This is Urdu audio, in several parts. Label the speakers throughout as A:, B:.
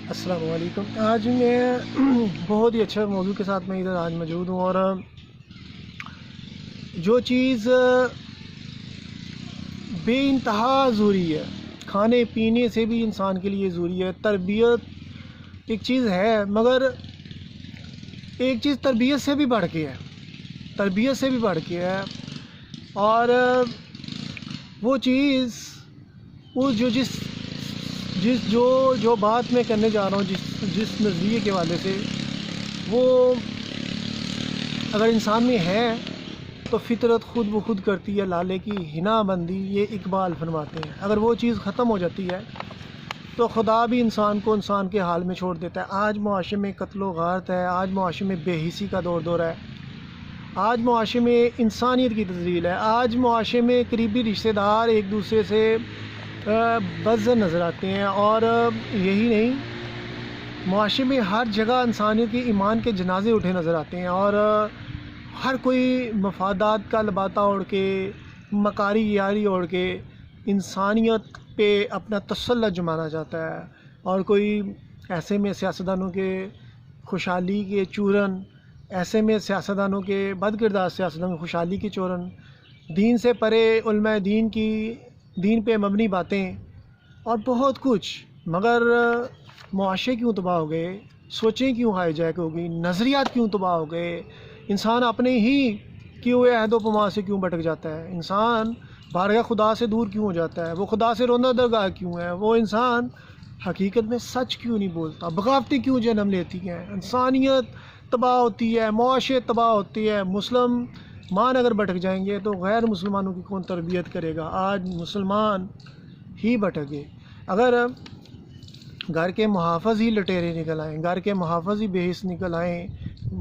A: السلام علیکم۔ آج میں بہت ہی اچھا موضوع کے ساتھ میں ادھر آج موجود ہوں، اور جو چیز بے انتہا ضروری ہے، کھانے پینے سے بھی انسان کے لیے ضروری ہے۔ تربیت ایک چیز ہے، مگر ایک چیز تربیت سے بھی بڑھ کے ہے، تربیت سے بھی بڑھ کے ہے۔ اور وہ چیز وہ جو بات میں کرنے جا رہا ہوں، جس نظریے کے حوالے سے، وہ اگر انسان میں ہے تو فطرت خود بخود کرتی ہے لالے کی حنا بندی، یہ اقبال فرماتے ہیں۔ اگر وہ چیز ختم ہو جاتی ہے تو خدا بھی انسان کو انسان کے حال میں چھوڑ دیتا ہے۔ آج معاشرے میں قتل و غارت ہے، آج معاشرے میں بے حسی کا دور ہے، آج معاشرے میں انسانیت کی تذلیل ہے، آج معاشرے میں قریبی رشتہ دار ایک دوسرے سے بدظن نظر آتے ہیں۔ اور یہی نہیں، معاشرے میں ہر جگہ انسانیت کے ایمان کے جنازے اٹھے نظر آتے ہیں، اور ہر کوئی مفادات کا لبادہ اوڑھ کے، مکاری یاری اوڑھ کے انسانیت پہ اپنا تسلط جمانا چاہتا ہے۔ اور کوئی ایسے میں سیاستدانوں کے خوشحالی کے چورن، ایسے میں سیاستدانوں کے بد کردار سیاستدانوں کی خوشحالی کے چورن، دین سے پرے علماء دین کی دین پہ مبنی باتیں اور بہت کچھ، مگر معاشرے کیوں تباہ ہو گئے؟ سوچیں کیوں ہائی جیک ہو گئی؟ نظریات کیوں تباہ ہو گئے؟ انسان اپنے ہی کیے ہوئے عہد و پیمان سے کیوں بھٹک جاتا ہے؟ انسان بارگاہ خدا سے دور کیوں ہو جاتا ہے؟ وہ خدا سے روندہ درگاہ کیوں ہے؟ وہ انسان حقیقت میں سچ کیوں نہیں بولتا؟ بغاوتیں کیوں جنم لیتی ہیں؟ انسانیت تباہ ہوتی ہے، معاشرے تباہ ہوتی ہے۔ مسلمان اگر بھٹک جائیں گے تو غیر مسلمانوں کی کون تربیت کرے گا؟ آج مسلمان ہی بھٹکے، اگر گھر کے محافظ ہی لٹیرے نکل آئیں، گھر کے محافظ ہی بے حس نکل آئیں،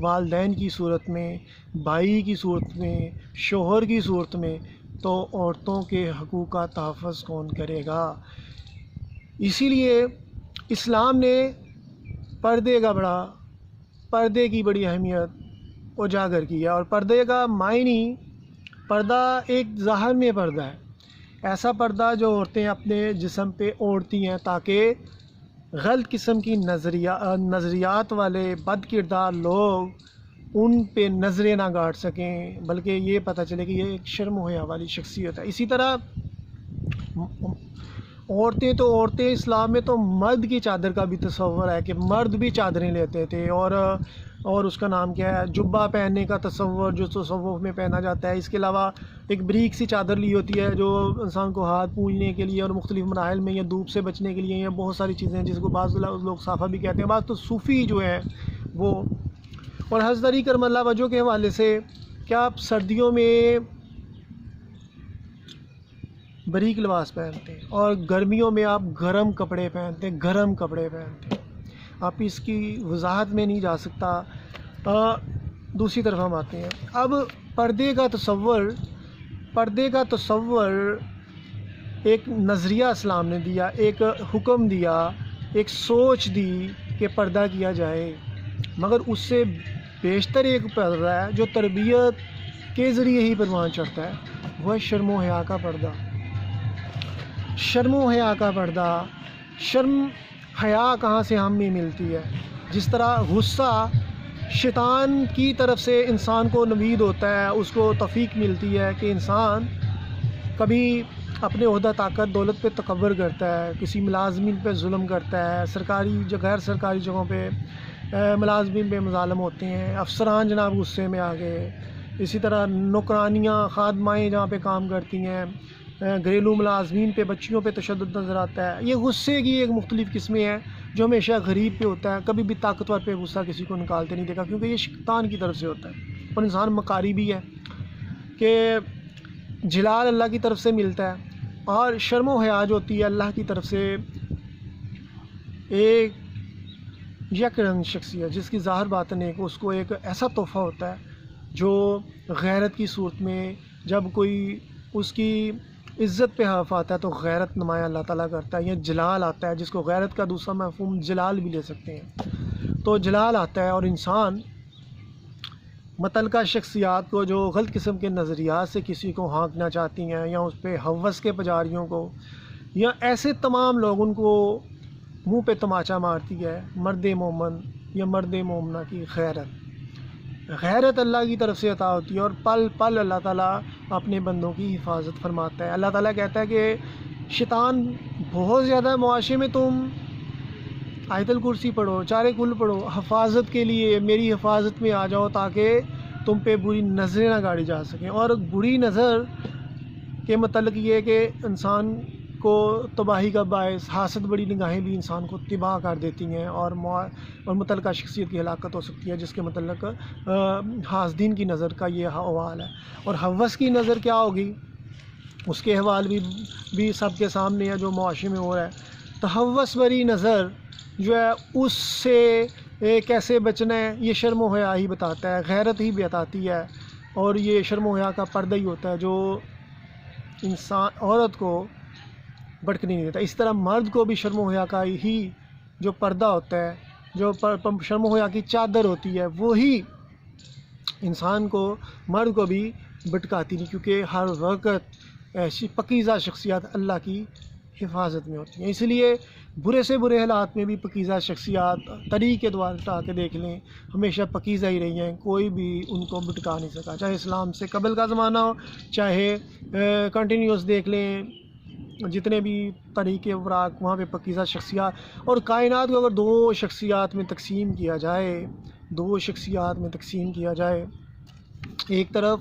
A: والدین کی صورت میں، بھائی کی صورت میں، شوہر کی صورت میں، تو عورتوں کے حقوق کا تحفظ کون کرے گا؟ اسی لیے اسلام نے پردے کی بڑی اہمیت اجاگر کی ہے۔ اور پردے کا معنی، پردہ ایک ظاہر میں پردہ ہے، ایسا پردہ جو عورتیں اپنے جسم پہ اوڑھتی ہیں تاکہ غلط قسم کی نظریات والے بد کردار لوگ ان پہ نظریں نہ گاڑ سکیں، بلکہ یہ پتہ چلے کہ یہ ایک شرم و حیا والی شخصیت ہے۔ اسی طرح عورتیں اسلام میں تو مرد کی چادر کا بھی تصور ہے کہ مرد بھی چادریں لیتے تھے، اور اس کا نام کیا ہے، جبہ پہننے کا تصور جو تصوف میں پہنا جاتا ہے۔ اس کے علاوہ ایک بریک سی چادر لی ہوتی ہے جو انسان کو ہاتھ پونجنے کے لیے اور مختلف مراحل میں یا دھوپ سے بچنے کے لیے، یا بہت ساری چیزیں ہیں جس کو بعض لوگ صافہ بھی کہتے ہیں، بعض تو صوفی جو ہیں وہ۔ اور حضرت علی کرم اللہ وجہہ کے حوالے سے، کیا آپ سردیوں میں بریک لباس پہنتے ہیں اور گرمیوں میں آپ گرم کپڑے پہنتے ہیں؟ آپ اس کی وضاحت میں نہیں جا سکتا۔ دوسری طرف ہم آتے ہیں، اب پردے کا تصور ایک نظریہ اسلام نے دیا، ایک حکم دیا، ایک سوچ دی کہ پردہ کیا جائے، مگر اس سے بیشتر ایک پردہ ہے جو تربیت کے ذریعے ہی پروان چڑھتا ہے، وہ ہے شرم و حیا کا پردہ۔ شرم و حیا کا پردہ، شرم حیا کہاں سے ہم میں ملتی ہے؟ جس طرح غصہ شیطان کی طرف سے انسان کو نوید ہوتا ہے، اس کو توفیق ملتی ہے کہ انسان کبھی اپنے عہدہ طاقت دولت پہ تکبر کرتا ہے، کسی ملازمین پہ ظلم کرتا ہے، سرکاری غیر سرکاری جگہوں پہ ملازمین پہ مظالم ہوتے ہیں، افسران جناب غصے میں آ گئے، اسی طرح نوکرانیاں خادمائیں جہاں پہ کام کرتی ہیں، گھریلو ملازمین پہ، بچیوں پہ تشدد نظر آتا ہے۔ یہ غصے کی ایک مختلف قسمیں ہیں جو ہمیشہ غریب پہ ہوتا ہے، کبھی بھی طاقتور پہ غصہ کسی کو نکالتے نہیں دیکھا، کیونکہ یہ شیطان کی طرف سے ہوتا ہے۔ اور انسان مکاری بھی ہے کہ جلال اللہ کی طرف سے ملتا ہے، اور شرم و حیا جو ہوتی ہے اللہ کی طرف سے ایک یک رنگ شخصیت، جس کی ظاہر باطن ایک، اس کو ایک ایسا تحفہ ہوتا ہے جو غیرت کی صورت میں جب کوئی اس کی عزت پہ حرف آتا ہے تو غیرت نمایاں اللہ تعالیٰ کرتا ہے، یا جلال آتا ہے، جس کو غیرت کا دوسرا مفہوم جلال بھی لے سکتے ہیں۔ تو جلال آتا ہے، اور انسان متعلقہ شخصیات کو جو غلط قسم کے نظریات سے کسی کو ہانکنا چاہتی ہیں، یا اس پہ ہوس کے پجاریوں کو، یا ایسے تمام لوگ ان کو منہ پہ تماچا مارتی ہے مرد مومن یا مرد مومنہ کی غیرت۔ غیرت اللہ کی طرف سے عطا ہوتی ہے، اور پل پل اللہ تعالیٰ اپنے بندوں کی حفاظت فرماتا ہے۔ اللہ تعالیٰ کہتا ہے کہ شیطان بہت زیادہ معاشرے میں، تم آیت الکرسی پڑھو، چارے کل پڑھو، حفاظت کے لیے میری حفاظت میں آ جاؤ تاکہ تم پہ بری نظریں نہ گاڑی جا سکیں۔ اور بری نظر کے متعلق یہ ہے کہ انسان کو تباہی کا باعث، حاسد بڑی نگاہیں بھی انسان کو تباہ کر دیتی ہیں، اور متعلقہ شخصیت کی ہلاکت ہو سکتی ہے، جس کے متعلق حاسدین کی نظر کا یہ حوال ہے۔ اور ہوس کی نظر کیا ہوگی، اس کے حوال بھی سب کے سامنے ہے جو معاشرے میں ہو رہا ہے۔ تو ہوس بری نظر جو ہے اس سے کیسے بچنا ہے، یہ شرم و حیا ہی بتاتا ہے، غیرت ہی بتاتی ہے، اور یہ شرم و حیا کا پردہ ہی ہوتا ہے جو انسان عورت کو بھٹکنے نہیں دیتا۔ اس طرح مرد کو بھی شرم و حیا کا ہی جو پردہ ہوتا ہے، جو شرم و حیا کی چادر ہوتی ہے، وہی انسان کو، مرد کو بھی بھٹکاتی نہیں، کیونکہ ہر وقت ایسی پکیزہ شخصیات اللہ کی حفاظت میں ہوتی ہیں۔ اس لیے برے سے برے حالات میں بھی پکیزہ شخصیات طریقے دوار اٹھا کے دیکھ لیں، ہمیشہ پکیزہ ہی رہی ہیں، کوئی بھی ان کو بھٹکا نہیں سکا، چاہے اسلام سے قبل کا زمانہ ہو، چاہے کنٹینیوس دیکھ لیں جتنے بھی طریقے اوراق، وہاں پہ پکیزہ شخصیات۔ اور کائنات کو اگر دو شخصیات میں تقسیم کیا جائے، ایک طرف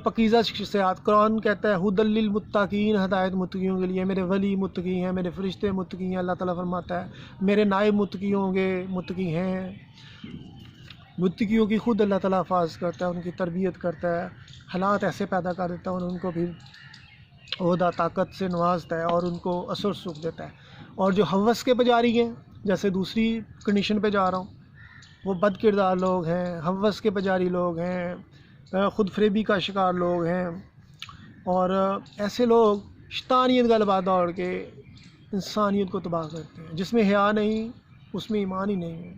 A: پکیزہ شخصیات، قرآن کہتا ہے ھدی للمتقین، ہدایت متقیوں کے لیے، میرے ولی متقی ہیں، میرے فرشتے متقی ہیں، اللہ تعالیٰ فرماتا ہے میرے نائب متقی ہوں گے، متقی ہیں۔ متقیوں کی خود اللہ تعالیٰ حفاظت کرتا ہے، ان کی تربیت کرتا ہے، حالات ایسے پیدا کر دیتا ہے، اور ان کو بھی عہدہ طاقت سے نوازتا ہے، اور ان کو اثر سکھ دیتا ہے۔ اور جو ہوس کے پجاری ہیں، جیسے دوسری کنڈیشن پہ جا رہا ہوں، وہ بد کردار لوگ ہیں، ہوس کے پجاری لوگ ہیں، خود فریبی کا شکار لوگ ہیں، اور ایسے لوگ شیطانیت کا لبادہ اوڑھ کے انسانیت کو تباہ کرتے ہیں۔ جس میں حیا نہیں، اس میں ایمان ہی نہیں ہے۔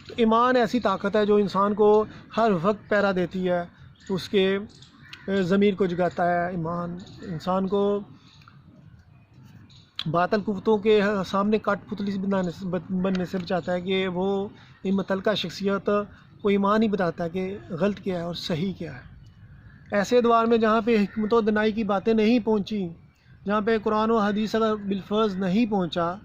A: تو ایمان ایسی طاقت ہے جو انسان کو ہر وقت پیرا دیتی ہے، اس کے ضمیر کو جگاتا ہے۔ ایمان انسان کو باطل قوتوں کے سامنے کٹ پتلی بننے سے بچاتا ہے، کہ وہ متعلقہ شخصیت کو ایمان ہی بتاتا ہے کہ غلط کیا ہے اور صحیح کیا ہے۔ ایسے ادوار میں جہاں پہ حکمت و دنائی کی باتیں نہیں پہنچی، جہاں پہ قرآن و حدیث اگر بالفرض نہیں پہنچا،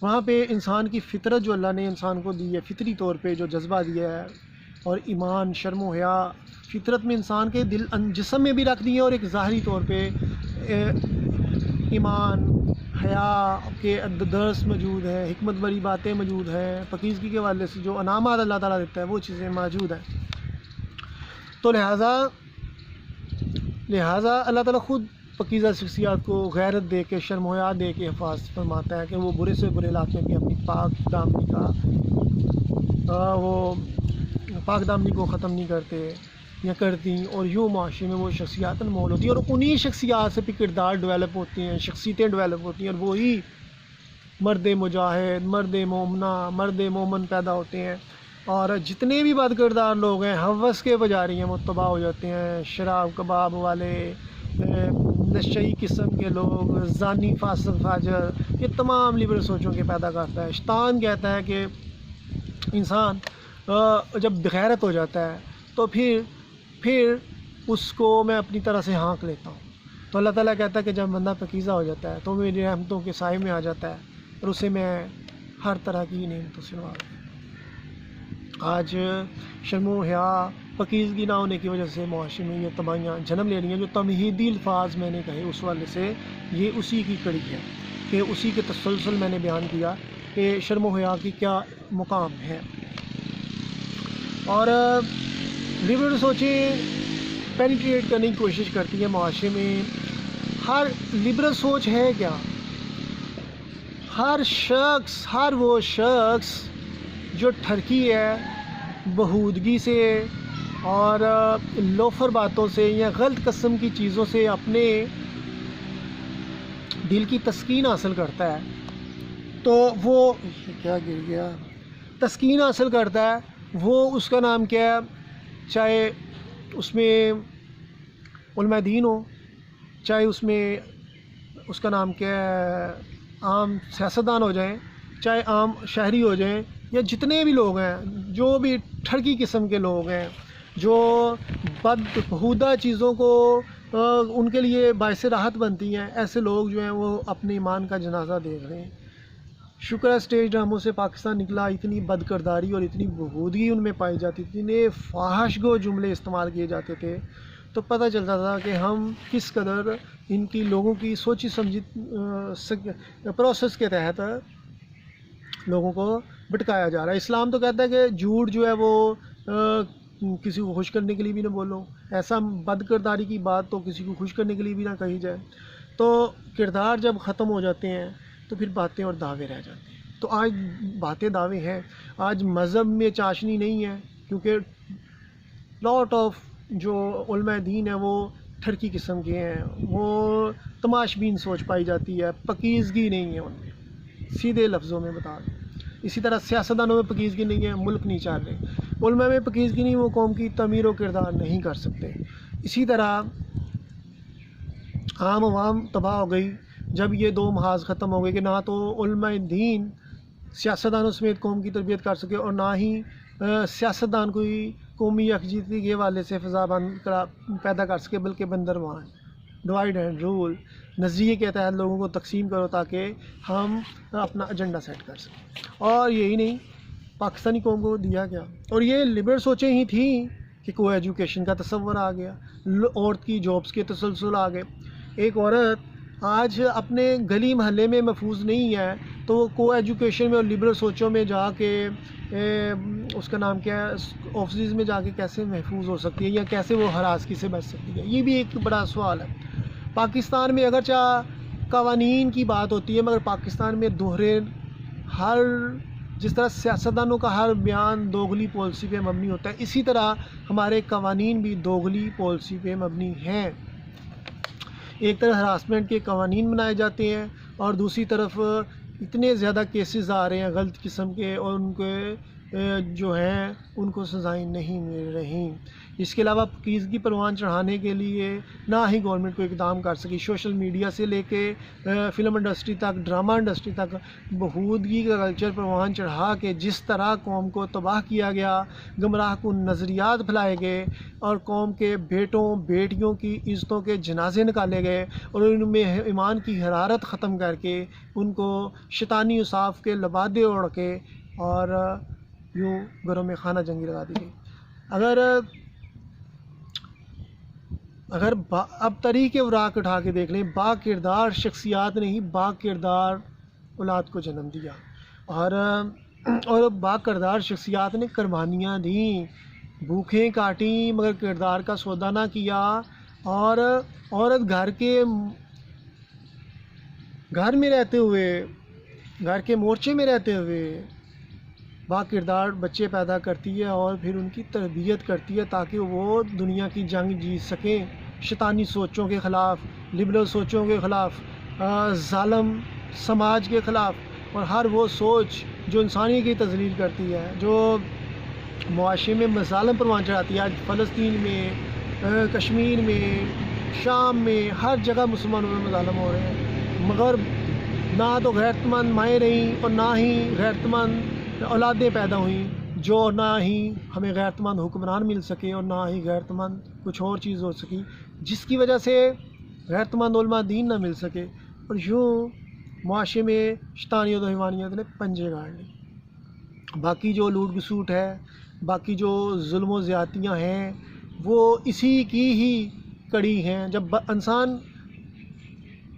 A: وہاں پہ انسان کی فطرت جو اللہ نے انسان کو دی ہے، فطری طور پہ جو جذبہ دیا ہے، اور ایمان، شرم و حیا فطرت میں انسان کے دل جسم میں بھی رکھ دی ہے، اور ایک ظاہری طور پہ ایمان، حیا کے درس موجود ہے، حکمت بری باتیں موجود ہیں، پاکیزگی کے حوالے سے جو انعامات اللہ تعالیٰ دیتا ہے وہ چیزیں موجود ہیں۔ تو لہٰذا اللہ تعالیٰ خود پاکیزہ شخصیات کو غیرت دے کے، شرم و حیا دے کے حفاظت فرماتا ہے، کہ وہ برے سے برے علاقے میں بھی اپنی پاک دامنی کو ختم نہیں کرتے یا کرتی، اور یوں معاشرے میں وہ شخصیات انمول ہوتی ہیں، اور انہی شخصیات سے بھی کردار ڈیولپ ہوتے ہیں، شخصیتیں ڈیولپ ہوتی ہیں، اور وہی مرد مجاہد، مرد مومنہ، مرد مومن پیدا ہوتے ہیں۔ اور جتنے بھی بد کردار لوگ ہیں، ہوس کے پجاری ہیں، وہ تباہ ہو جاتے ہیں۔ شراب کباب والے، نشئی قسم کے لوگ، زانی، فاسق، فاجر، یہ تمام لبرل سوچوں کے پیدا کرتا ہے۔ شیطان کہتا ہے کہ انسان جب بغیرت ہو جاتا ہے تو پھر اس کو میں اپنی طرح سے ہانک لیتا ہوں۔ تو اللہ تعالیٰ کہتا ہے کہ جب بندہ پاکیزہ ہو جاتا ہے تو میری رحمتوں کے سائے میں آ جاتا ہے، اور اسے میں ہر طرح کی نعمتوں سے نوازتا ہوں۔ آج شرم و حیا، پاکیزگی نہ ہونے کی وجہ سے معاشرے میں یہ تباہیاں جنم لے رہی ہیں۔ جو تمہیدی الفاظ میں نے کہے اس والے سے یہ اسی کی کڑی ہے، کہ اسی کے تسلسل میں نے بیان کیا کہ شرم و حیا کی کیا مقام ہے۔ اور لبرل سوچیں پینیٹریٹ کرنے کی کوشش کرتی ہے معاشرے میں۔ ہر لبرل سوچ ہے کیا؟ ہر وہ شخص جو ٹھرکی ہے بہودگی سے اور لوفر باتوں سے یا غلط قسم کی چیزوں سے اپنے دل کی تسکین حاصل کرتا ہے، تو وہ کیا گر گیا تسکین حاصل کرتا ہے، وہ اس کا نام کیا ہے، چاہے اس میں علماء دین ہو، چاہے اس میں اس کا نام کیا ہے عام سیاستدان ہو جائیں، چاہے عام شہری ہو جائیں یا جتنے بھی لوگ ہیں، جو بھی ٹھڑکی قسم کے لوگ ہیں، جو بدہودہ چیزوں کو ان کے لیے باعث راحت بنتی ہیں، ایسے لوگ جو ہیں وہ اپنے ایمان کا جنازہ دیکھ رہے ہیں۔ شکر ہے اسٹیج ڈراموں سے پاکستان نکلا، اتنی بد کرداری اور اتنی بہودگی ان میں پائی جاتی تھی، اتنے فاحش گو جملے استعمال کیے جاتے تھے، تو پتہ چلتا تھا کہ ہم کس قدر ان کی لوگوں کی سوچی سمجھی پروسیس کے تحت لوگوں کو بھٹکایا جا رہا ہے۔ اسلام تو کہتا ہے کہ جھوٹ جو ہے وہ کسی کو خوش کرنے کے لیے بھی نہ بولو، ایسا بد کرداری کی بات تو کسی کو خوش کرنے کے لیے بھی نہ کہی جائے۔ تو کردار جب ختم ہو جاتے ہیں تو پھر باتیں اور دعوے رہ جاتے ہیں۔ تو آج باتیں دعوے ہیں، آج مذہب میں چاشنی نہیں ہے، کیونکہ لاٹ آف جو علماء دین ہیں وہ ٹھڑکی قسم کے ہیں، وہ تماش بین سوچ پائی جاتی ہے، پکیزگی نہیں ہے ان میں، سیدھے لفظوں میں بتا دیں۔ اسی طرح سیاستدانوں میں پکیزگی نہیں ہے، ملک نہیں چل رہے۔ علماء میں پکیزگی نہیں، وہ قوم کی تعمیر و کردار نہیں کر سکتے۔ اسی طرح عام عوام تباہ ہو گئی جب یہ دو محاذ ختم ہو گئے کہ نہ تو علماء دین سیاستدانوں سمیت قوم کی تربیت کر سکے اور نہ ہی سیاستدان کوئی قومی یکجہتی کے حوالے سے فضا بند پیدا کر سکے، بلکہ بندرمان ڈیوائڈ اینڈ رول نظریے کے تحت لوگوں کو تقسیم کرو تاکہ ہم اپنا ایجنڈا سیٹ کر سکیں۔ اور یہی نہیں، پاکستانی قوم کو دیا گیا، اور یہ لبرل سوچیں ہی تھیں کہ کو ایجوکیشن کا تصور آ گیا، عورت کی جابس کے تسلسل آ گئے۔ ایک عورت آج اپنے گلی محلے میں محفوظ نہیں ہے تو وہ کو ایجوکیشن میں اور لبرل سوچوں میں جا کے اس کا نام کیا ہے، آفسز میں جا کے کیسے محفوظ ہو سکتی ہے یا کیسے وہ ہراسگی سے بچ سکتی ہے؟ یہ بھی ایک بڑا سوال ہے۔ پاکستان میں اگرچہ قوانین کی بات ہوتی ہے، مگر پاکستان میں دوہرے ہر جس طرح سیاستدانوں کا ہر بیان دوغلی پالیسی پہ مبنی ہوتا ہے، اسی طرح ہمارے قوانین بھی دوغلی پالیسی پہ مبنی ہیں۔ ایک طرف ہراسمنٹ کے قوانین بنائے جاتے ہیں اور دوسری طرف اتنے زیادہ کیسز آ رہے ہیں غلط قسم کے، اور ان کے جو ہیں ان کو سزائیں نہیں مل رہی۔ اس کے علاوہ پاکیزگی پروان چڑھانے کے لیے نہ ہی گورنمنٹ کو اقدام کر سکی۔ سوشل میڈیا سے لے کے فلم انڈسٹری تک، ڈرامہ انڈسٹری تک بہودگی کا کلچر پروان چڑھا کے جس طرح قوم کو تباہ کیا گیا، گمراہ کن نظریات پھیلائے گئے اور قوم کے بیٹوں بیٹیوں کی عزتوں کے جنازے نکالے گئے اور ان میں ایمان کی حرارت ختم کر کے ان کو شیطانی اصاف کے لبادے اوڑھ کے اور یوں گھروں میں خانہ جنگی لگا دی گئی۔ اگر اب تاریخ اوراق اٹھا کے دیکھ لیں، با کردار شخصیات نے ہی با کردار اولاد کو جنم دیا، اور با کردار شخصیات نے قربانیاں دیں، بھوکیں کاٹیں مگر کردار کا سودا نہ کیا، اور عورت گھر میں رہتے ہوئے، گھر کے مورچے میں رہتے ہوئے با کردار بچے پیدا کرتی ہے اور پھر ان کی تربیت کرتی ہے تاکہ وہ دنیا کی جنگ جیت سکیں، شیطانی سوچوں کے خلاف، لبرل سوچوں کے خلاف، ظالم سماج کے خلاف، اور ہر وہ سوچ جو انسانی کی تذلیل کرتی ہے، جو معاشرے میں مظالم پروان چڑھاتی ہے۔ آج فلسطین میں، کشمیر میں، شام میں، ہر جگہ مسلمانوں میں مظالم ہو رہے ہیں، مگر نہ تو غیرت مند مائیں رہیں اور نہ ہی غیرت مند اولادیں پیدا ہوئیں، جو نہ ہی ہمیں غیرت مند حکمران مل سکے اور نہ ہی غیرت مند کچھ اور چیز ہو سکی، جس کی وجہ سے غیرت مند علماء دین نہ مل سکے، اور یوں معاشرے میں شیطانیت و حیوانیت نے پنجے گاڑ لی۔ باقی جو لوٹ گسوٹ ہے، باقی جو ظلم و زیادتیاں ہیں، وہ اسی کی ہی کڑی ہیں۔ جب انسان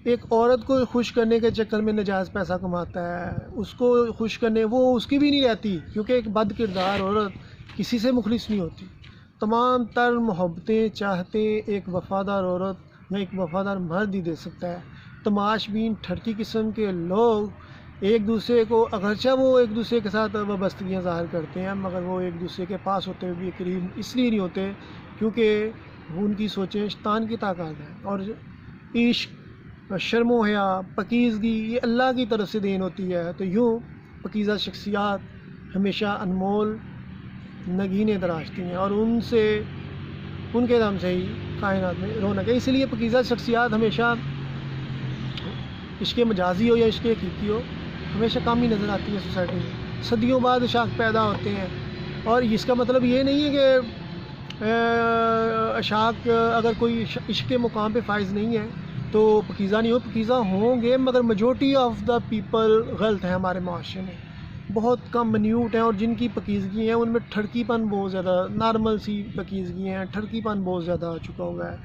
A: ایک عورت کو خوش کرنے کے چکر میں ناجائز پیسہ کماتا ہے، اس کو خوش کرنے وہ اس کی بھی نہیں رہتی، کیونکہ ایک بد کردار عورت کسی سے مخلص نہیں ہوتی۔ تمام تر محبتیں چاہتے ایک وفادار عورت یا ایک وفادار مرد ہی دے سکتا ہے۔ تماش بین ٹھڑکی قسم کے لوگ ایک دوسرے کو، اگرچہ وہ ایک دوسرے کے ساتھ وابستگیاں ظاہر کرتے ہیں، مگر وہ ایک دوسرے کے پاس ہوتے ہوئے بھی قریب اس لیے نہیں ہوتے کیونکہ ان کی سوچیں شیطان کی طاقت ہے، اور عشق، شرم و حیا، پاکیزگی یہ اللہ کی طرف سے دین ہوتی ہے۔ تو یوں پاکیزہ شخصیات ہمیشہ انمول نگینیں تراشتی ہیں اور ان کے دم سے ہی کائنات میں رونق ہے۔ اس لیے پاکیزہ شخصیات ہمیشہ عشق مجازی ہو یا عشق حقیقی ہو، ہمیشہ کم ہی نظر آتی ہیں سوسائٹی میں. صدیوں بعد اشاک پیدا ہوتے ہیں، اور اس کا مطلب یہ نہیں ہے کہ اشاک اگر کوئی عشق کے مقام پہ فائز نہیں ہے تو پکیزہ نہیں ہو. پکیزہ ہوں گے، مگر میجورٹی آف دا پیپل غلط ہیں ہمارے معاشرے میں. بہت کم منیوٹ ہیں، اور جن کی پکیزگی ہیں ان میں ٹھڑکی پن بہت زیادہ، نارمل سی پکیزگی ہیں، ٹھڑکی پن بہت زیادہ آ چکا ہوا ہے.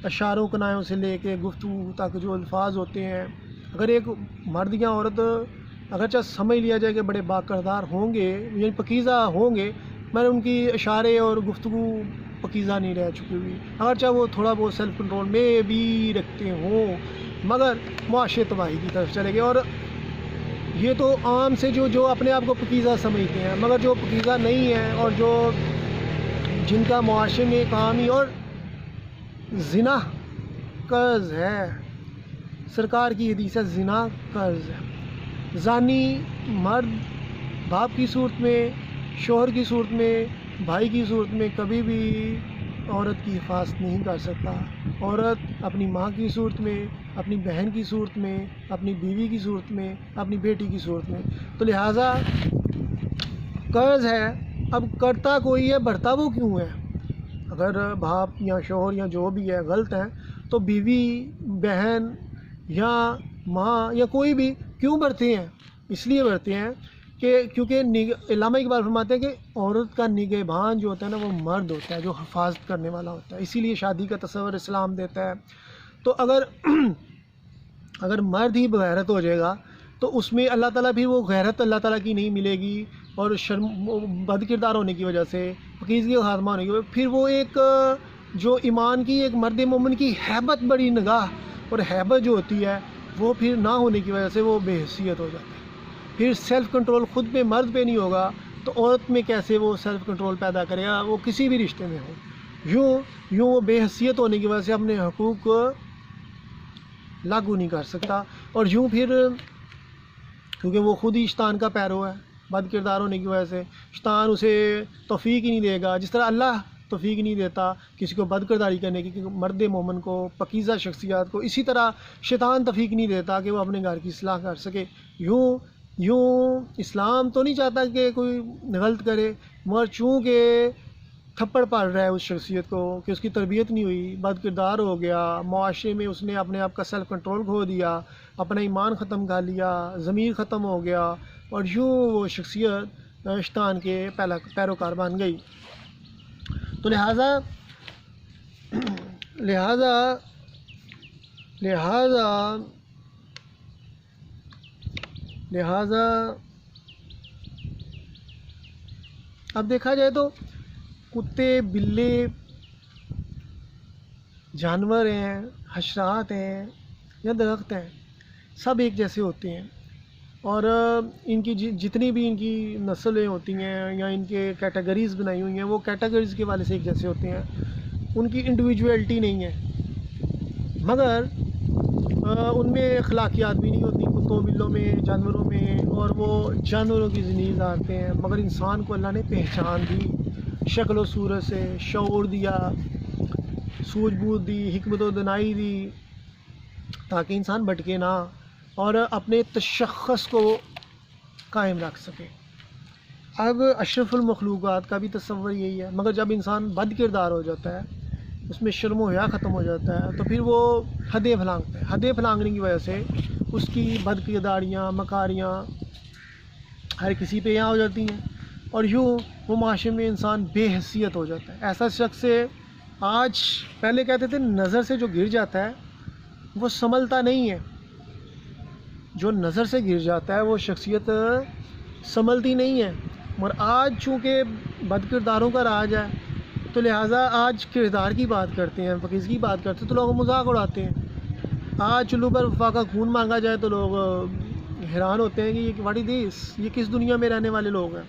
A: اشاروں کنایوں سے لے کے گفتگو تک جو الفاظ ہوتے ہیں، اگر ایک مرد یا عورت اگرچہ سمجھ لیا جائے کہ بڑے با کردار ہوں گے، یعنی پکیزہ ہوں گے، مگر ان کی اشارے اور گفتگو پکیزہ نہیں رہ چکی ہوئی. اگرچہ وہ تھوڑا بہت سیلف کنٹرول میں بھی رکھتے ہوں، مگر معاشرے تباہی کی طرف چلے گئے. اور یہ تو عام سے جو اپنے آپ کو پکیزہ سمجھتے ہیں، مگر جو پکیزہ نہیں ہیں اور جن کا معاشرے میں کام ہی اور زنا قرض ہے. سرکار کی حدیث ہے زنا قرض ہے. زانی مرد باپ کی صورت میں، شوہر کی صورت میں، بھائی کی صورت میں کبھی بھی عورت کی حفاظت نہیں کر سکتا. عورت اپنی ماں کی صورت میں، اپنی بہن کی صورت میں، اپنی بیوی کی صورت میں، اپنی بیٹی کی صورت میں. تو لہٰذا قرض ہے. اب کرتا کوئی ہے، بھرتا وہ کیوں ہے؟ اگر باپ یا شوہر یا جو بھی ہے غلط ہیں تو بیوی، بہن یا ماں یا کوئی بھی کیوں بھرتے ہیں؟ اس لیے بھرتے ہیں کہ کیونکہ علامہ اقبال فرماتے ہیں کہ عورت کا نگہبان جو ہوتا ہے نا وہ مرد ہوتا ہے، جو حفاظت کرنے والا ہوتا ہے. اسی لیے شادی کا تصور اسلام دیتا ہے. تو اگر مرد ہی بغیرت ہو جائے گا تو اس میں اللہ تعالیٰ بھی وہ غیرت اللہ تعالیٰ کی نہیں ملے گی، اور بد کردار ہونے کی وجہ سے، پکیزگی کا خاتمہ ہونے کی وجہ سے پھر وہ ایک جو ایمان کی، ایک مرد مومن کی ہیبت، بڑی نگاہ اور ہیبت جو ہوتی ہے، وہ پھر نہ ہونے کی وجہ سے وہ بے حیثیت ہو جاتا ہے. پھر سیلف کنٹرول خود پہ، مرد پہ نہیں ہوگا تو عورت میں کیسے وہ سیلف کنٹرول پیدا کرے گا؟ وہ کسی بھی رشتے میں ہو. یوں وہ بے حیثیت ہونے کی وجہ سے اپنے حقوق لاگو نہیں کر سکتا. اور یوں پھر کیونکہ وہ خود ہی شیطان کا پیرو ہے، بد کردار ہونے کی وجہ سے شیطان اسے توفیق ہی نہیں دے گا. جس طرح اللہ توفیق نہیں دیتا کسی کو بد کرداری کرنے کی، مرد مومن کو، پکیزہ شخصیات کو، اسی طرح شیطان توفیق نہیں دیتا کہ وہ اپنے گھر کی اصلاح کر سکے. یوں اسلام تو نہیں چاہتا کہ کوئی غلط کرے، مگر چونکہ تھپڑ پڑ رہا ہے اس شخصیت کو کہ اس کی تربیت نہیں ہوئی، بد کردار ہو گیا، معاشرے میں اس نے اپنے آپ کا سیلف کنٹرول کھو دیا، اپنا ایمان ختم کر لیا، ضمیر ختم ہو گیا، اور یوں وہ شخصیت شیطان کے پیروکار بن گئی. تو لہذا اب دیکھا جائے تو کتے، بلے، جانور ہیں، حشرات ہیں یا درخت ہیں، سب ایک جیسے ہوتے ہیں. اور ان کی جتنی بھی ان کی نسلیں ہوتی ہیں یا ان کے کیٹیگریز بنائی ہوئی ہیں، وہ کیٹیگریز کے والے سے ایک جیسے ہوتے ہیں. ان کی انڈیویجویلٹی نہیں ہے، مگر ان میں اخلاقیات بھی نہیں ہوتی، کتوں، بلوں میں، جانوروں میں. اور وہ جانوروں کی زندگی گزارتے ہیں، مگر انسان کو اللہ نے پہچان دی، شکل و صورت سے شعور دیا، سوجھ بوجھ دی، حکمت و دانائی دی، تاکہ انسان بھٹکے نہ اور اپنے تشخص کو قائم رکھ سکے. اب اشرف المخلوقات کا بھی تصور یہی ہے، مگر جب انسان بد کردار ہو جاتا ہے، اس میں شرم و حیا ختم ہو جاتا ہے، تو پھر وہ حدیں پھلانگتا ہے. حدیں پھلانگنے کی وجہ سے اس کی بد کرداریاں، مکاریاں ہر کسی پہ یہاں ہو جاتی ہیں، اور یوں وہ معاشرے میں انسان بے حیثیت ہو جاتا ہے. ایسا شخص سے آج، پہلے کہتے تھے نظر سے جو گر جاتا ہے وہ سنبھلتا نہیں ہے. جو نظر سے گر جاتا ہے وہ شخصیت سنبھلتی نہیں ہے. مگر آج چونکہ بد کرداروں کا راج ہے تو لہٰذا آج کردار کی بات کرتے ہیں، پکیزگی کی بات کرتے ہیں تو لوگ مذاق اڑاتے ہیں. آج چلو پر وفا کا خون مانگا جائے تو لوگ حیران ہوتے ہیں کہ یہ واٹ از دس، یہ کس دنیا میں رہنے والے لوگ ہیں.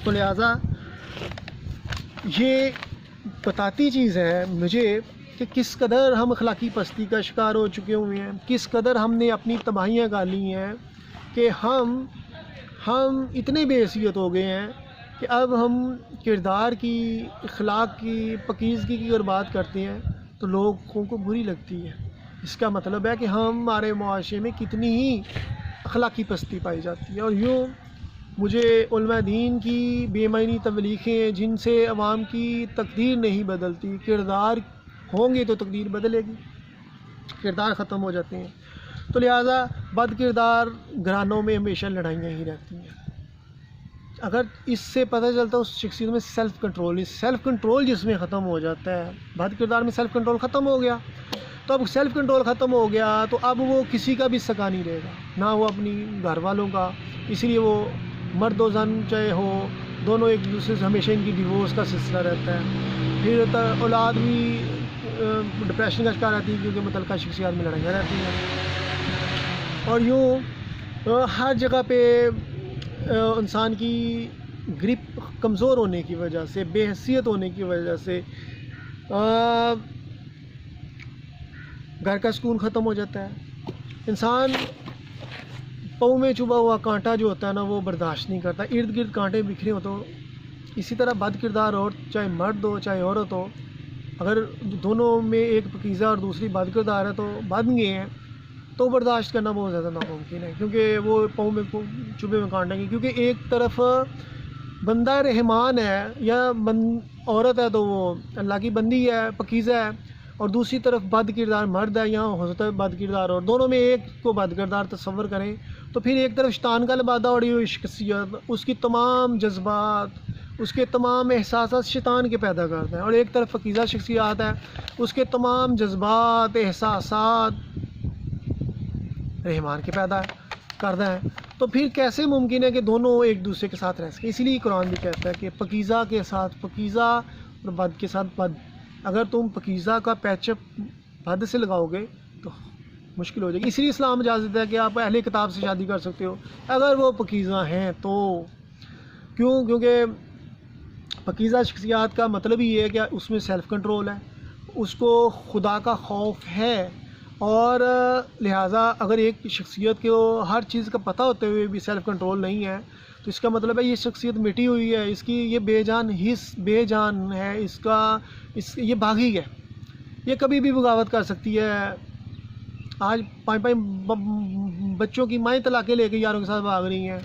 A: تو لہٰذا یہ بتاتی چیز ہے مجھے کہ کس قدر ہم اخلاقی پستی کا شکار ہو چکے ہوئے ہیں، کس قدر ہم نے اپنی تباہیاں گال لی ہیں کہ ہم اتنے بے حیثیت ہو گئے ہیں کہ اب ہم کردار کی، اخلاق کی، پکیزگی کی اگر بات کرتے ہیں تو لوگوں کو بری لگتی ہے. اس کا مطلب ہے کہ ہمارے معاشرے میں کتنی ہی اخلاقی پستی پائی جاتی ہے۔ اور یوں مجھے علماء دین کی بے معنی تبلیغیں جن سے عوام کی تقدیر نہیں بدلتی، کردار ہوں گے تو تقدیر بدلے گی، کردار ختم ہو جاتے ہیں، تو لہٰذا بد کردار گھرانوں میں ہمیشہ لڑائیاں ہی رہتی ہیں۔ اگر اس سے پتہ چلتا ہے اس شخصیت میں سیلف کنٹرول جس میں ختم ہو جاتا ہے، بد کردار میں سیلف کنٹرول ختم ہو گیا، تو اب سیلف کنٹرول ختم ہو گیا تو اب وہ کسی کا بھی سکا نہیں رہے گا، نہ وہ اپنی گھر والوں کا، اسی لیے وہ مرد و زن چاہے ہو دونوں ایک دوسرے سے ہمیشہ ان کی ڈیورس کا سلسلہ رہتا ہے، پھر اولاد بھی ڈپریشن کا شکار رہتی ہے کیونکہ متعلقہ شخصیات میں لڑائیاں رہتی ہیں، اور یوں ہر جگہ پہ انسان کی گرپ کمزور ہونے کی وجہ سے، بے حیثیت ہونے کی وجہ سے گھر کا سکون ختم ہو جاتا ہے۔ انسان پاؤں میں چبھا ہوا کانٹا جو ہوتا ہے نا وہ برداشت نہیں کرتا، ارد گرد کانٹے بکھرے ہو، تو اسی طرح بد کردار اور چاہے مرد ہو چاہے عورت ہو، اگر دونوں میں ایک پاکیزہ اور دوسری بد کردار ہے تو بن گئے ہیں تو برداشت کرنا بہت زیادہ ناممکن ہے، کیونکہ وہ پاؤں میں چبھے ہوئے کانٹے ہیں، کیونکہ ایک طرف بندہ رحمان ہے یا عورت ہے تو وہ اللہ کی بندی ہے، پاکیزہ ہے، اور دوسری طرف بد کردار مرد ہے یا ہو سکتا ہے بد کردار، اور دونوں میں ایک کو بد کردار تصور کریں تو پھر ایک طرف شیطان کا لبادہ اڑی ہوئی شخصیت، اس کی تمام جذبات، اس کے تمام احساسات شیطان کے پیدا کرتا ہے، اور ایک طرف پاکیزہ شخصیات ہے، اس کے تمام جذبات احساسات رحمان کے پیدا کرتا ہے، تو پھر کیسے ممکن ہے کہ دونوں ایک دوسرے کے ساتھ رہ سکیں؟ اسی لیے قرآن بھی کہتا ہے کہ پاکیزہ کے ساتھ پاکیزہ اور بد کے ساتھ بد، اگر تم پاکیزہ کا پیچ اپ بد سے لگاؤ گے تو مشکل ہو جائے گی۔ اسی لیے اسلام اجازت دیتا ہے کہ آپ اہل کتاب سے شادی کر سکتے ہو اگر وہ پاکیزہ ہیں تو، کیونکہ پاکیزہ شخصیات کا مطلب ہی ہے کہ اس میں سیلف کنٹرول ہے، اس کو خدا کا خوف ہے، اور لہٰذا اگر ایک شخصیت کو ہر چیز کا پتہ ہوتے ہوئے بھی سیلف کنٹرول نہیں ہے تو اس کا مطلب ہے یہ شخصیت مٹی ہوئی ہے، اس کی یہ بے جان ہے، یہ باغی ہے، یہ کبھی بھی بغاوت کر سکتی ہے۔ آج 5 بچوں کی مائیں طلاقیں لے کے یاروں کے ساتھ بھاگ رہی ہیں،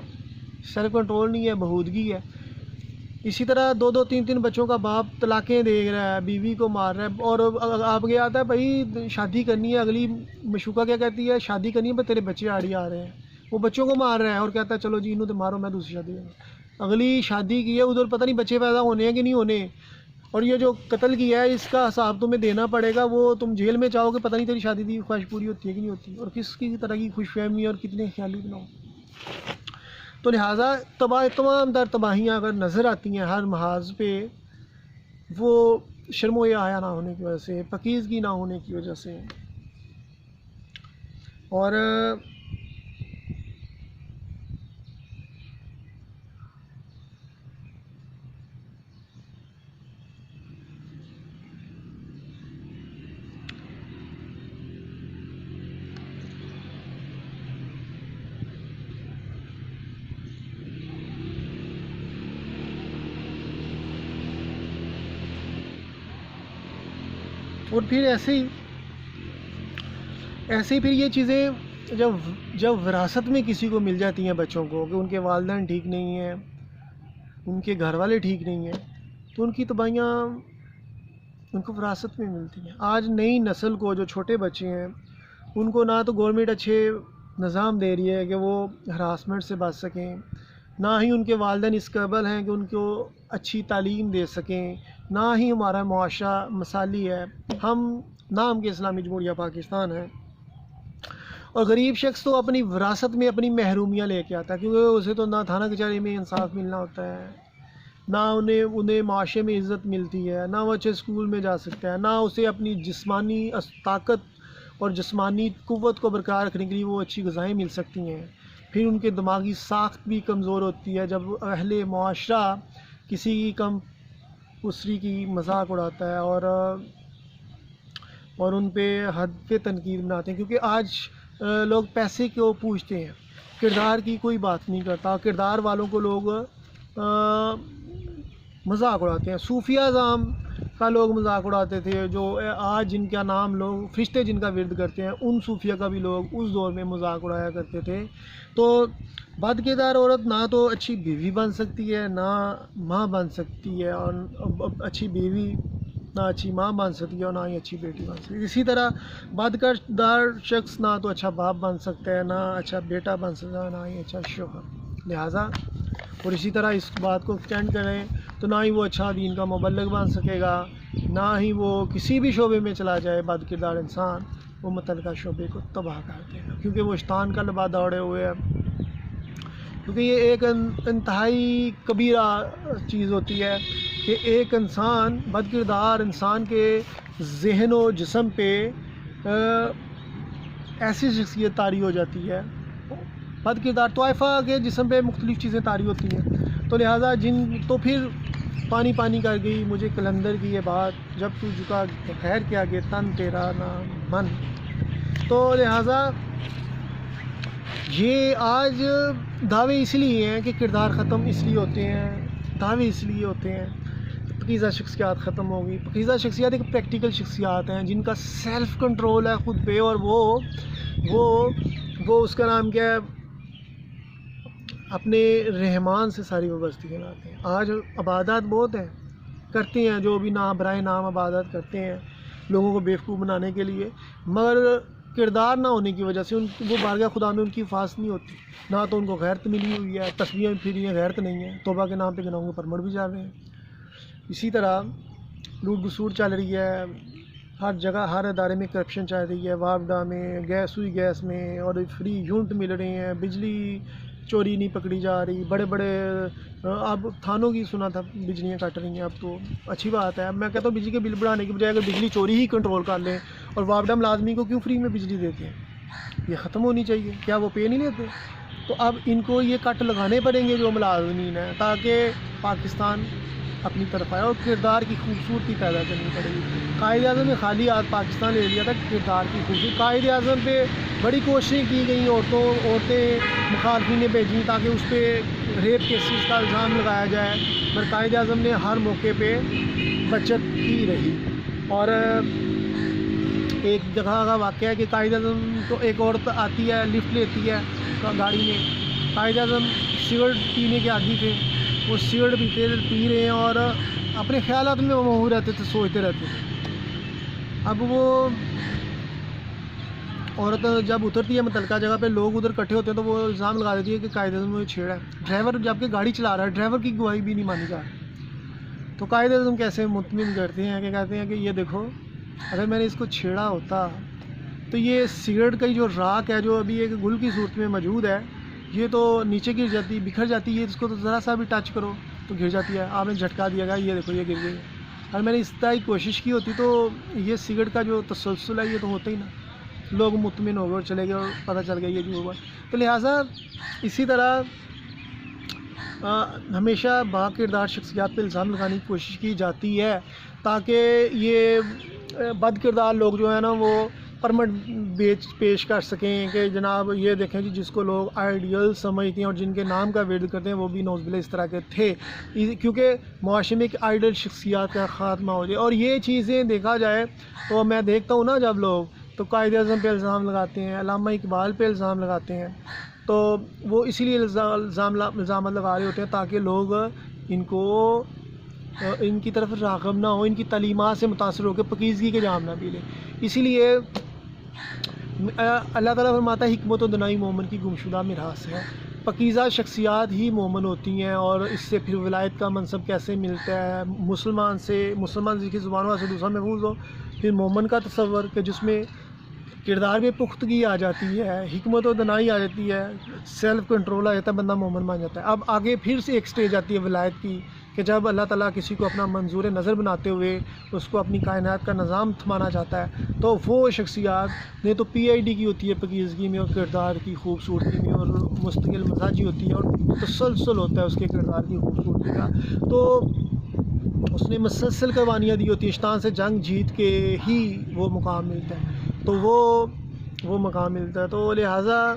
A: سیلف کنٹرول نہیں ہے، بہودگی ہے۔ اسی طرح 2 3 بچوں کا باپ طلاقیں دے رہا ہے، بیوی کو مار رہا ہے، اور آپ کے آتا ہے بھائی شادی کرنی ہے، اگلی مشوقہ کیا کہتی ہے، شادی کرنی ہے پر تیرے بچے آڑی آ رہے ہیں، وہ بچوں کو مار رہا ہے اور کہتا ہے چلو جی انہوں تو مارو میں دوسری شادی کروں، اگلی شادی کی ہے ادھر پتہ نہیں بچے پیدا ہونے ہیں کہ نہیں ہونے، اور یہ جو قتل کیا ہے اس کا حساب تمہیں دینا پڑے گا، وہ تم جیل میں چاہو گے، پتہ نہیں تیری شادی کی خواہش پوری ہوتی ہے کہ نہیں ہوتی، اور کس کی طرح کی خوش فہمی اور کتنے خیالی بناؤ۔ تو لہٰذا تمام در تباہیاں اگر نظر آتی ہیں ہر محاذ پہ، وہ شرم و حیا نہ ہونے کی وجہ سے، پاکیزگی نہ ہونے کی وجہ سے، اور پھر ایسے ہی پھر یہ چیزیں جب وراثت میں کسی کو مل جاتی ہیں بچوں کو کہ ان کے والدین ٹھیک نہیں ہیں، ان کے گھر والے ٹھیک نہیں ہیں، تو ان کی تباہیاں ان کو وراثت میں ملتی ہیں۔ آج نئی نسل کو جو چھوٹے بچے ہیں ان کو نہ تو گورنمنٹ اچھے نظام دے رہی ہے کہ وہ ہراسمنٹ سے بچ سکیں، نہ ہی ان کے والدین اس قابل ہیں کہ ان کو اچھی تعلیم دے سکیں، نہ ہی ہمارا معاشرہ مثالی ہے، نام کے اسلامی جمہوریہ پاکستان ہے، اور غریب شخص تو اپنی وراثت میں اپنی محرومیاں لے کے آتا ہے، کیونکہ اسے تو نہ تھانہ کچہری میں انصاف ملنا ہوتا ہے، نہ انہیں معاشرے میں عزت ملتی ہے، نہ وہ اچھے اسکول میں جا سکتا ہے، نہ اسے اپنی جسمانی طاقت اور جسمانی قوت کو برقرار رکھنے کے لیے وہ اچھی غذائیں مل سکتی ہیں، پھر ان کے دماغی ساخت بھی کمزور ہوتی ہے جب اہل معاشرہ کسی کی کم اسری کی مذاق اڑاتا ہے اور ان پہ حد پہ تنقید بناتے ہیں، کیونکہ آج لوگ پیسے کو پوچھتے ہیں، کردار کی کوئی بات نہیں کرتا، کردار والوں کو لوگ مذاق اڑاتے ہیں۔ صوفیہ اعظام کا لوگ مذاق اڑاتے تھے، جو آج جن کا نام لوگ فرشتے جن کا ورد کرتے ہیں، ان صوفیہ کا بھی لوگ اس دور میں مذاق اڑایا کرتے تھے۔ تو بد کردار عورت نہ تو اچھی بیوی بن سکتی ہے، نہ ماں بن سکتی ہے، اور اچھی بیوی نہ اچھی ماں بن سکتی ہے اور نہ ہی اچھی بیٹی بن سکتی ہے۔ اسی طرح بد کردار شخص نہ تو اچھا باپ بن سکتا ہے، نہ اچھا بیٹا بن سکتا ہے، نہ ہی اچھا شوہر۔ لہٰذا اور اسی طرح اس بات کو ایکسٹینڈ کریں تو نہ ہی وہ اچھا دین کا مبلغ بن سکے گا، نہ ہی وہ کسی بھی شعبے میں چلا جائے بد کردار انسان، وہ متعلقہ شعبے کو تباہ کر دے گا، کیونکہ وہ شیطان کا لبا دوڑے ہوئے ہے۔ کیونکہ یہ ایک انتہائی کبیرہ چیز ہوتی ہے کہ ایک انسان، بد کردار انسان کے ذہن و جسم پہ ایسی شخصیت طاری ہو جاتی ہے۔ بد کردار طائفہ کے جسم پہ مختلف چیزیں طاری ہوتی ہیں، تو لہٰذا تو پھر پانی پانی کر گئی مجھے کلندر کی یہ بات، جب تو جھکا خیر کے آگے تن تیرا نہ من۔ تو لہٰذا یہ آج دعوے اس لیے ہیں کہ کردار ختم اس لیے ہوتے ہیں، دعوے اس لیے ہوتے ہیں، پاکیزہ شخصیات ختم ہوگی۔ پاکیزہ شخصیات ایک پریکٹیکل شخصیات ہیں جن کا سیلف کنٹرول ہے خود پہ، اور وہ اس کا نام کیا ہے، اپنے رحمان سے ساری وابستگی بناتے ہیں۔ آج عبادات بہت ہیں، کرتے ہیں جو بھی نام برائے نام عبادات کرتے ہیں لوگوں کو بیوقوف بنانے کے لیے، مگر کردار نہ ہونے کی وجہ سے وہ بارگاہ خدا میں ان کی حفاظت نہیں ہوتی، نہ تو ان کو غیرت ملی ہوئی ہے، تسبیحیں پھری ہیں، غیرت نہیں ہے، توبہ کے نام پہ گناہوں پر مر بھی جا رہے ہیں۔ اسی طرح لوٹ بسوٹ چل رہی ہے، ہر جگہ ہر ادارے میں کرپشن چل رہی ہے، وابڈا میں سوئی گیس میں، اور فری یونٹ مل رہے ہیں، بجلی چوری نہیں پکڑی جا رہی، بڑے بڑے اب تھانوں کی سنا تھا بجلیاں کٹ رہی ہیں، اب تو اچھی بات ہے۔ اب میں کہتا ہوں بجلی کے بل بڑھانے کی بجائے اگر بجلی چوری ہی کنٹرول کر لیں، اور وابڈا ملازمی کو کیوں فری میں بجلی دیتے ہیں، یہ ختم ہونی چاہیے۔ کیا وہ پے نہیں لیتے؟ تو اب ان کو یہ کٹ لگانے پڑیں گے جو ملازمین ہیں، تاکہ پاکستان اپنی طرف آئے، اور کردار کی خوبصورتی پیدا کرنی پڑے گی۔ قائد اعظم نے خالی ہاتھ پاکستان لے لیا تھا، کردار کی خوبصورتی۔ قائد اعظم پہ بڑی کوششیں کی گئیں، عورتیں مخالفین نے بھیجیں تاکہ اس پہ ریپ کیسز کا الزام لگایا جائے، پر قائد اعظم نے ہر موقع پہ بچت ہی رہی۔ اور ایک جگہ کا واقعہ ہے کہ قائد اعظم کو ایک عورت آتی ہے، لفٹ لیتی ہے گاڑی میں، قائد اعظم سگریٹ پینے کے عادی تھے، وہ سگریٹ پی رہے ہیں اور اپنے خیالات میں مبہوت رہتے تھے، سوچتے رہتے تھے۔ اب وہ عورت جب اترتی ہے متعلقہ جگہ پہ، لوگ ادھر اکٹھے ہوتے ہیں تو وہ الزام لگا دیتی ہے کہ قائد اعظم نے چھیڑا ہے۔ ڈرائیور جب کہ گاڑی چلا رہا ہے، ڈرائیور کی گواہی بھی نہیں مانی جا رہی۔ تو قائد اعظم کیسے مطمئن کرتے ہیں کہ کہتے ہیں کہ یہ دیکھو، اگر میں نے اس کو چھیڑا ہوتا تو یہ سگریٹ کی جو راکھ ہے، جو ابھی ایک گل کی صورت میں موجود ہے، یہ تو نیچے گر جاتی، بکھر جاتی ہے، اس کو تو ذرا سا بھی ٹچ کرو تو گر جاتی ہے۔ آپ نے جھٹکا دیا گا، یہ دیکھو یہ گر گئی ہے۔ اگر میں نے اس طرح کی کوشش کی ہوتی تو یہ سگریٹ کا جو تسلسل ہے یہ تو ہوتا ہی نا، لوگ مطمئن ہو گئے اور چلے گئے اور پتہ چل گیا یہ جو ہوا۔ تو لہٰذا اسی طرح ہمیشہ با کردار شخصیات پہ الزام لگانے کی کوشش کی جاتی ہے تاکہ یہ بد کردار لوگ جو ہیں نا وہ پرمٹ پیش کر سکیں کہ جناب یہ دیکھیں جی جس کو لوگ آئیڈیل سمجھتے ہیں اور جن کے نام کا ورد کرتے ہیں وہ بھی نعوذ باللہ اس طرح کے تھے، کیونکہ معاشرے میں ایک آئیڈیل شخصیات کا خاتمہ ہو جائے۔ اور یہ چیزیں دیکھا جائے تو میں دیکھتا ہوں نا جب لوگ تو قائد اعظم پہ الزام لگاتے ہیں، علامہ اقبال پہ الزام لگاتے ہیں، تو وہ اسی لیے الزامات لگا رہے ہوتے ہیں تاکہ لوگ ان کی طرف راغب نہ ہو، ان کی تعلیمات سے متاثر ہو کے پاکیزگی کے جام نہ پی لیں۔ اسی لیے اللہ تعالیٰ فرماتا ہے حکمت و دانائی مومن کی گمشدہ میراث ہے۔ پاکیزہ شخصیات ہی مومن ہوتی ہیں، اور اس سے پھر ولایت کا منصب کیسے ملتا ہے؟ مسلمان کی زبانوں سے دوسرا محفوظ ہو، پھر مومن کا تصور کہ جس میں کردار میں پختگی آ جاتی ہے، حکمت و دانائی آ جاتی ہے، سیلف کنٹرول آ جاتا ہے، بندہ مومن بن جاتا ہے۔ اب آگے پھر سے ایک سٹیج آتی ہے ولایت کی کہ جب اللہ تعالیٰ کسی کو اپنا منظور نظر بناتے ہوئے اس کو اپنی کائنات کا نظام تھمانا چاہتا ہے، تو وہ شخصیات نے تو پی آئی ڈی کی ہوتی ہے پاکیزگی میں اور کردار کی خوبصورتی میں، اور مستقل مزاجی ہوتی ہے اور تسلسل ہوتا ہے اس کے کردار کی خوبصورتی کا، تو اس نے مسلسل قربانیاں دی ہوتی ہیں، شیطان سے جنگ جیت کے ہی وہ مقام ملتا ہے، تو وہ مقام ملتا ہے۔ تو لہٰذا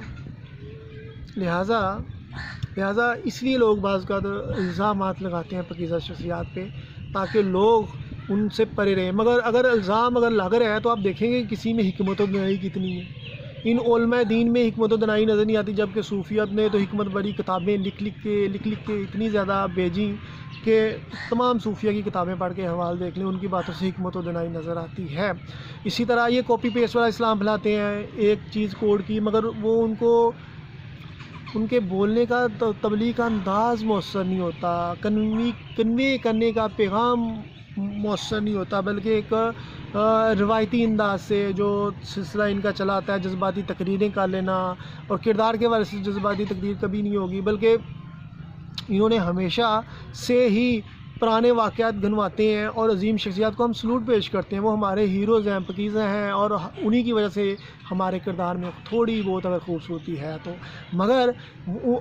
A: اس لیے لوگ بعض کا الزامات لگاتے ہیں پاکیزہ شخصیات پہ تاکہ لوگ ان سے پرے رہیں. مگر اگر الزام اگر لگ رہا ہے تو آپ دیکھیں گے کسی میں حکمت و دنائی کتنی ہے. ان علماء دین میں حکمت و دنائی نظر نہیں آتی، جبکہ صوفیت نے تو حکمت بڑی کتابیں لکھ لکھ کے اتنی زیادہ بھیجیں کہ تمام صوفیہ کی کتابیں پڑھ کے حوال دیکھ لیں، ان کی باتوں سے حکمت و دنائی نظر آتی ہے. اسی طرح یہ کاپی پیسٹ والا اسلام پھیلاتے ہیں ایک چیز کوڈ کی، مگر وہ ان کے بولنے کا تبلیغ کا انداز مؤثر نہیں ہوتا، کنوے کرنے کا پیغام مؤثر نہیں ہوتا، بلکہ ایک روایتی انداز سے جو سلسلہ ان کا چلا آتا ہے، جذباتی تقریریں کر لینا، اور کردار کے وجہ سے جذباتی تقریر کبھی نہیں ہوگی، بلکہ انہوں نے ہمیشہ سے ہی پرانے واقعات گنواتے ہیں اور عظیم شخصیات کو ہم سلوٹ پیش کرتے ہیں. وہ ہمارے ہیروز ہیں، پکیزہ ہیں، اور انہی کی وجہ سے ہمارے کردار میں تھوڑی بہت اگر خوبصورتی ہے تو. مگر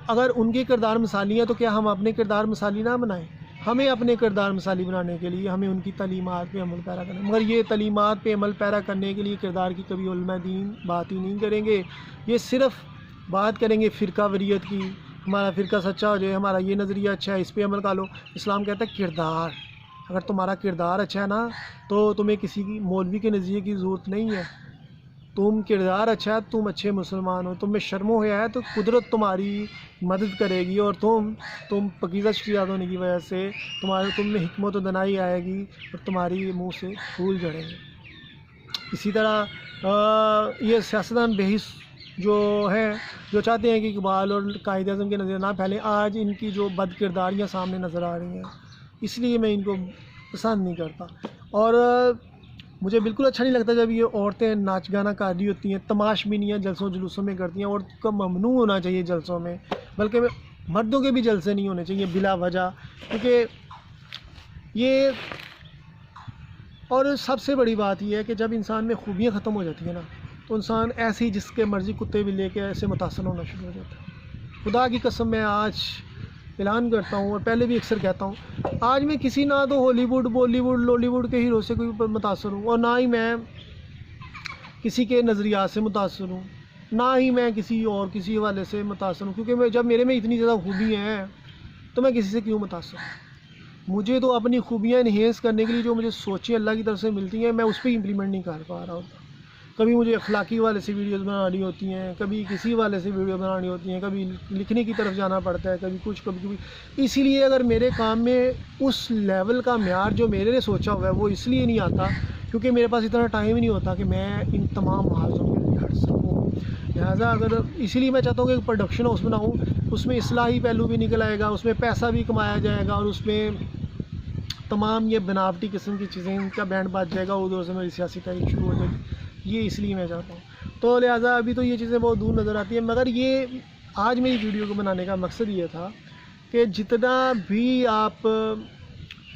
A: اگر ان کے کردار مثالی ہیں تو کیا ہم اپنے کردار مثالی نہ بنائیں؟ ہمیں اپنے کردار مثالی بنانے کے لیے ہمیں ان کی تعلیمات پہ عمل پیرا کرنا ہے. مگر یہ تعلیمات پہ عمل پیرا کرنے کے لیے کردار کی کبھی علماء دین بات ہی نہیں کریں گے. یہ صرف بات کریں گے فرقہ وریت کی، ہمارا فرقہ سچا ہو جائے، ہمارا یہ نظریہ اچھا ہے، اس پہ عمل کر لو. اسلام کہتا ہے کردار، اگر تمہارا کردار اچھا ہے نا تو تمہیں کسی کی مولوی کے نظریے کی ضرورت نہیں ہے. تم کردار اچھا ہے، تم اچھے مسلمان ہو، تم میں شرم و حیا ہے تو قدرت تمہاری مدد کرے گی، اور تم پکیزہ شخصیات ہونے کی وجہ سے تم میں حکمت و دنائی آئے گی اور تمہاری منہ سے پھول جھڑیں گے. اسی طرح یہ سیاستدان بحث جو ہیں، جو چاہتے ہیں کہ اقبال اور قائد اعظم کے نظریے نہ پھیلیں، آج ان کی جو بد کرداریاں سامنے نظر آ رہی ہیں، اس لیے میں ان کو پسند نہیں کرتا. اور مجھے بالکل اچھا نہیں لگتا جب یہ عورتیں ناچ گانا کر رہی ہوتی ہیں، تماش بینیاں جلسوں جلوسوں میں کرتی ہیں. عورت کا ممنوع ہونا چاہیے جلسوں میں، بلکہ مردوں کے بھی جلسے نہیں ہونے چاہیے بلا وجہ، کیونکہ یہ. اور سب سے بڑی بات یہ ہے کہ جب انسان میں خوبیاں ختم ہو جاتی ہیں نا تو انسان ایسے ہی جس کے مرضی کتے بھی لے کے ایسے متاثر ہونا شروع ہو جاتا ہے. خدا کی قسم میں آج اعلان کرتا ہوں، اور پہلے بھی اکثر کہتا ہوں، آج میں کسی نہ تو Hollywood, Bollywood, Lollywood کے ہیرو سے کوئی متاثر ہوں، اور نہ ہی میں کسی کے نظریات سے متاثر ہوں، نہ ہی میں کسی حوالے سے متاثر ہوں. کیونکہ جب میرے میں اتنی زیادہ خوبیاں ہیں تو میں کسی سے کیوں متاثر ہوں؟ مجھے تو اپنی خوبیاں انہینس کرنے کے لیے جو مجھے سوچیں اللہ کی طرف سے ملتی ہیں، میں اس پہ امپلیمنٹ نہیں کر پا رہا ہوتا. کبھی مجھے اخلاقی والے سے ویڈیوز بنانی ہوتی ہیں، کبھی کسی والے سے ویڈیو بنانی ہوتی ہیں، کبھی لکھنے کی طرف جانا پڑتا ہے، کبھی کچھ کبھی. اسی لیے اگر میرے کام میں اس لیول کا معیار جو میرے نے سوچا ہوا ہے وہ اس لیے نہیں آتا کیونکہ میرے پاس اتنا ٹائم ہی نہیں ہوتا کہ میں ان تمام محاذوں میں کھڑ سکوں. لہٰذا اسی لیے میں چاہتا ہوں کہ ایک پروڈکشن ہاؤس بناؤں، اس میں اصلاحی پہلو بھی نکل آئے گا، اس میں پیسہ بھی کمایا جائے گا، اور اس میں تمام یہ بناوٹی قسم کی چیزیں ان کا بینڈ بج جائے گا، ادھر سے میری سیاسی تاریخ شروع ہو جائے گی. یہ اس لیے میں چاہتا ہوں. تو لہٰذا ابھی تو یہ چیزیں بہت دور نظر آتی ہیں، مگر یہ آج میری ویڈیو کو بنانے کا مقصد یہ تھا کہ جتنا بھی آپ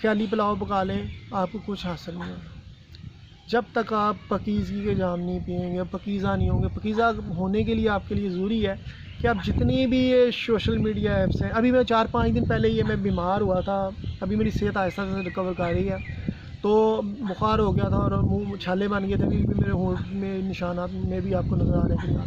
A: خیالی پلاؤ پکا لیں آپ کو کچھ حاصل نہیں ہوگا جب تک آپ پکیزگی کے جام نہیں پئیں گے، پکیزہ نہیں ہوں گے. پکیزہ ہونے کے لیے آپ کے لیے ضروری ہے کہ آپ جتنی بھی یہ سوشل میڈیا ایپس ہیں، ابھی میں 4-5 دن پہلے میں بیمار ہوا تھا، ابھی میری صحت آہستہ سے ریکور کر رہی ہے، تو بخار ہو گیا تھا اور منہ چھالے بن گئے تھے، ابھی میرے ہونٹ میں نشانات میں بھی آپ کو نظر آنے کے لیے